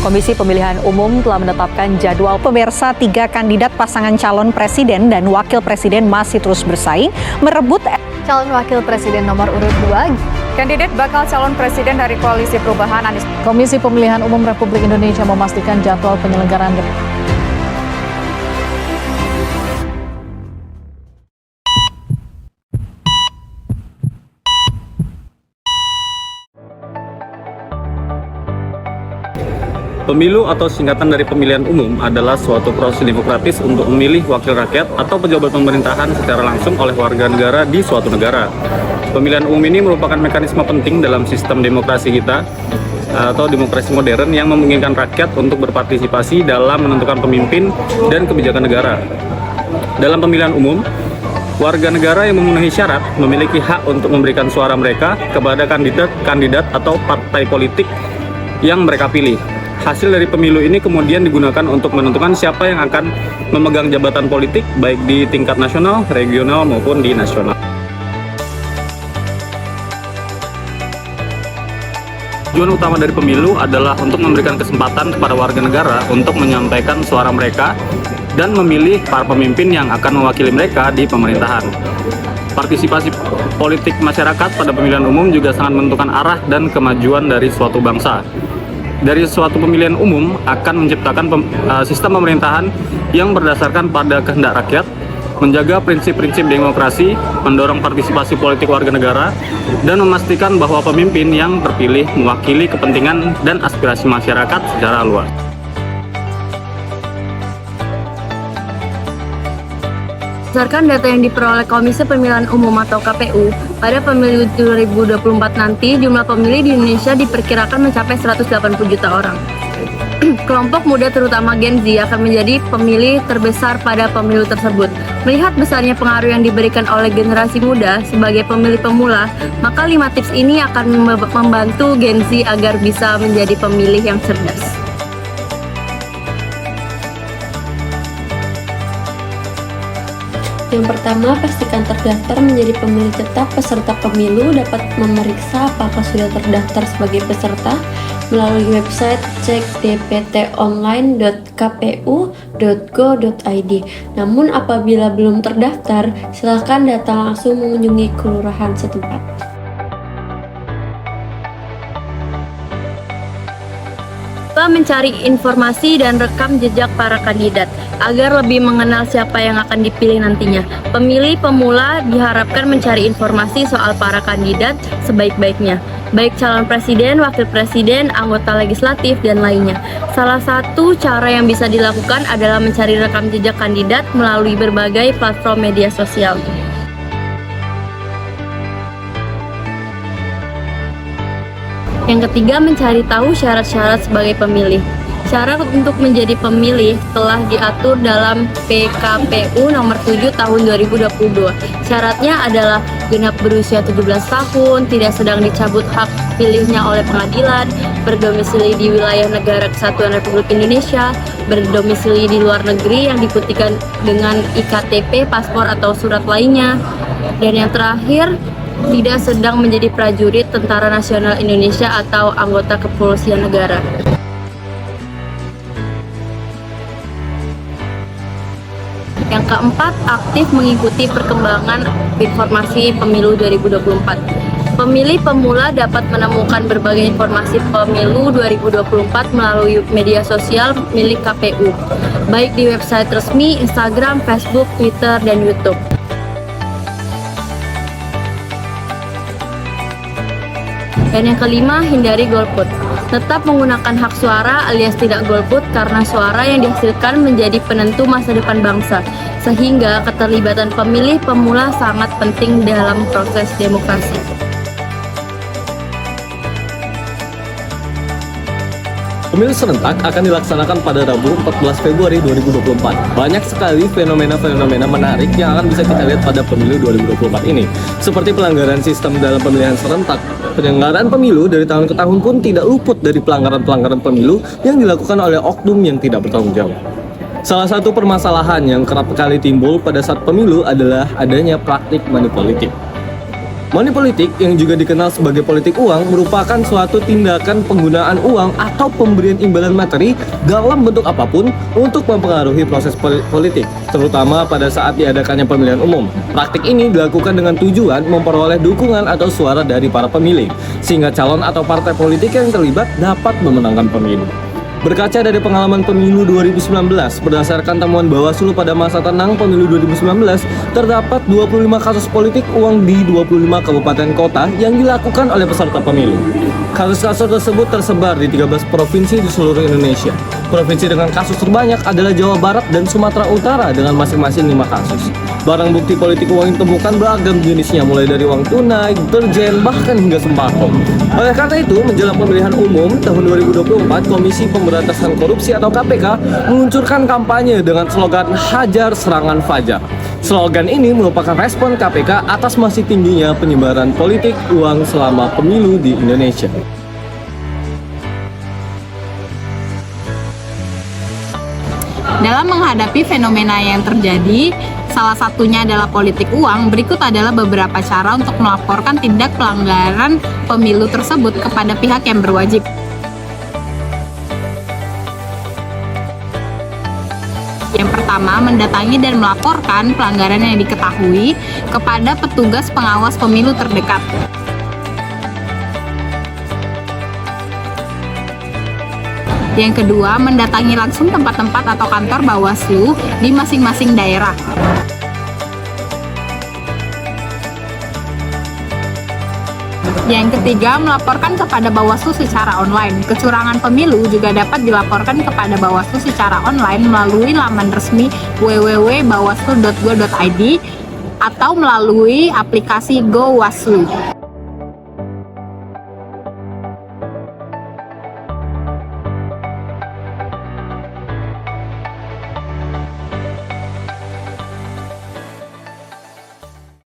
Komisi Pemilihan Umum telah menetapkan jadwal pemirsa 3 kandidat pasangan calon presiden dan wakil presiden masih terus bersaing merebut calon wakil presiden nomor urut 2. Kandidat bakal calon presiden dari Koalisi Perubahan Anies. Komisi Pemilihan Umum Republik Indonesia memastikan jadwal penyelenggaraan Pemilu atau singkatan dari pemilihan umum adalah suatu proses demokratis untuk memilih wakil rakyat atau pejabat pemerintahan secara langsung oleh warga negara di suatu negara. Pemilihan umum ini merupakan mekanisme penting dalam sistem demokrasi kita atau demokrasi modern yang memungkinkan rakyat untuk berpartisipasi dalam menentukan pemimpin dan kebijakan negara. Dalam pemilihan umum, warga negara yang memenuhi syarat memiliki hak untuk memberikan suara mereka kepada kandidat atau partai politik yang mereka pilih. Hasil dari pemilu ini kemudian digunakan untuk menentukan siapa yang akan memegang jabatan politik baik di tingkat nasional, regional maupun di nasional. Tujuan utama dari pemilu adalah untuk memberikan kesempatan kepada warga negara untuk menyampaikan suara mereka dan memilih para pemimpin yang akan mewakili mereka di pemerintahan. Partisipasi politik masyarakat pada pemilihan umum juga sangat menentukan arah dan kemajuan dari suatu bangsa. Dari suatu pemilihan umum akan menciptakan sistem pemerintahan yang berdasarkan pada kehendak rakyat, menjaga prinsip-prinsip demokrasi, mendorong partisipasi politik warga negara, dan memastikan bahwa pemimpin yang terpilih mewakili kepentingan dan aspirasi masyarakat secara luas. Berdasarkan data yang diperoleh Komisi Pemilihan Umum atau KPU, pada pemilu 2024 nanti jumlah pemilih di Indonesia diperkirakan mencapai 180 juta orang. Kelompok muda terutama Gen Z akan menjadi pemilih terbesar pada pemilu tersebut. Melihat besarnya pengaruh yang diberikan oleh generasi muda sebagai pemilih pemula, maka 5 tips ini akan membantu Gen Z agar bisa menjadi pemilih yang cerdas. Yang pertama, pastikan terdaftar menjadi pemilih tetap. Peserta pemilu dapat memeriksa apakah sudah terdaftar sebagai peserta melalui website cek.dptonline.kpu.go.id. Namun apabila belum terdaftar, silakan datang langsung mengunjungi kelurahan setempat. Mencari informasi dan rekam jejak para kandidat agar lebih mengenal siapa yang akan dipilih nantinya. Pemilih pemula diharapkan mencari informasi soal para kandidat sebaik-baiknya, baik calon presiden, wakil presiden, anggota legislatif, dan lainnya. Salah satu cara yang bisa dilakukan adalah mencari rekam jejak kandidat melalui berbagai platform media sosial. Yang ketiga, mencari tahu syarat-syarat sebagai pemilih. Syarat untuk menjadi pemilih telah diatur dalam PKPU nomor 7 tahun 2022. Syaratnya adalah genap berusia 17 tahun, tidak sedang dicabut hak pilihnya oleh pengadilan, berdomisili di wilayah negara kesatuan Republik Indonesia, berdomisili di luar negeri yang dibuktikan dengan IKTP, paspor atau surat lainnya, dan yang terakhir, tidak sedang menjadi prajurit Tentara Nasional Indonesia atau anggota kepolisian negara. Yang keempat, aktif mengikuti perkembangan informasi pemilu 2024. Pemilih pemula dapat menemukan berbagai informasi pemilu 2024 melalui media sosial milik KPU, baik di website resmi, Instagram, Facebook, Twitter, dan YouTube. Dan yang kelima, hindari golput. Tetap menggunakan hak suara alias tidak golput karena suara yang dihasilkan menjadi penentu masa depan bangsa. Sehingga keterlibatan pemilih pemula sangat penting dalam proses demokrasi. Pemilu serentak akan dilaksanakan pada Rabu 14 Februari 2024. Banyak sekali fenomena-fenomena menarik yang akan bisa kita lihat pada pemilu 2024 ini. Seperti pelanggaran sistem dalam pemilihan serentak. Penyelenggaraan pemilu dari tahun ke tahun pun tidak luput dari pelanggaran-pelanggaran pemilu yang dilakukan oleh oknum yang tidak bertanggung jawab. Salah satu permasalahan yang kerap kali timbul pada saat pemilu adalah adanya praktik money politik. Money politik yang juga dikenal sebagai politik uang merupakan suatu tindakan penggunaan uang atau pemberian imbalan materi dalam bentuk apapun untuk mempengaruhi proses politik, terutama pada saat diadakannya pemilihan umum. Praktik ini dilakukan dengan tujuan memperoleh dukungan atau suara dari para pemilih, sehingga calon atau partai politik yang terlibat dapat memenangkan pemilu. Berkaca dari pengalaman pemilu 2019, berdasarkan temuan Bawaslu pada masa tenang pemilu 2019, terdapat 25 kasus politik uang di 25 kabupaten kota yang dilakukan oleh peserta pemilu. Kasus-kasus tersebut tersebar di 13 provinsi di seluruh Indonesia. Provinsi dengan kasus terbanyak adalah Jawa Barat dan Sumatera Utara dengan masing-masing 5 kasus. Barang bukti politik uang yang ditemukan beragam jenisnya, mulai dari uang tunai, deterjen, bahkan hingga sembako. Oleh karena itu, menjelang pemilihan umum tahun 2024, Komisi Pemberantasan Korupsi atau KPK meluncurkan kampanye dengan slogan Hajar Serangan Fajar. Slogan ini merupakan respon KPK atas masih tingginya penyebaran politik uang selama pemilu di Indonesia. Dalam menghadapi fenomena yang terjadi, salah satunya adalah politik uang, berikut adalah beberapa cara untuk melaporkan tindak pelanggaran pemilu tersebut kepada pihak yang berwajib. Yang pertama, mendatangi dan melaporkan pelanggaran yang diketahui kepada petugas pengawas pemilu terdekat. Yang kedua, mendatangi langsung tempat-tempat atau kantor Bawaslu di masing-masing daerah. Yang ketiga, melaporkan kepada Bawaslu secara online. Kecurangan pemilu juga dapat dilaporkan kepada Bawaslu secara online melalui laman resmi www.bawaslu.go.id atau melalui aplikasi GoWaslu.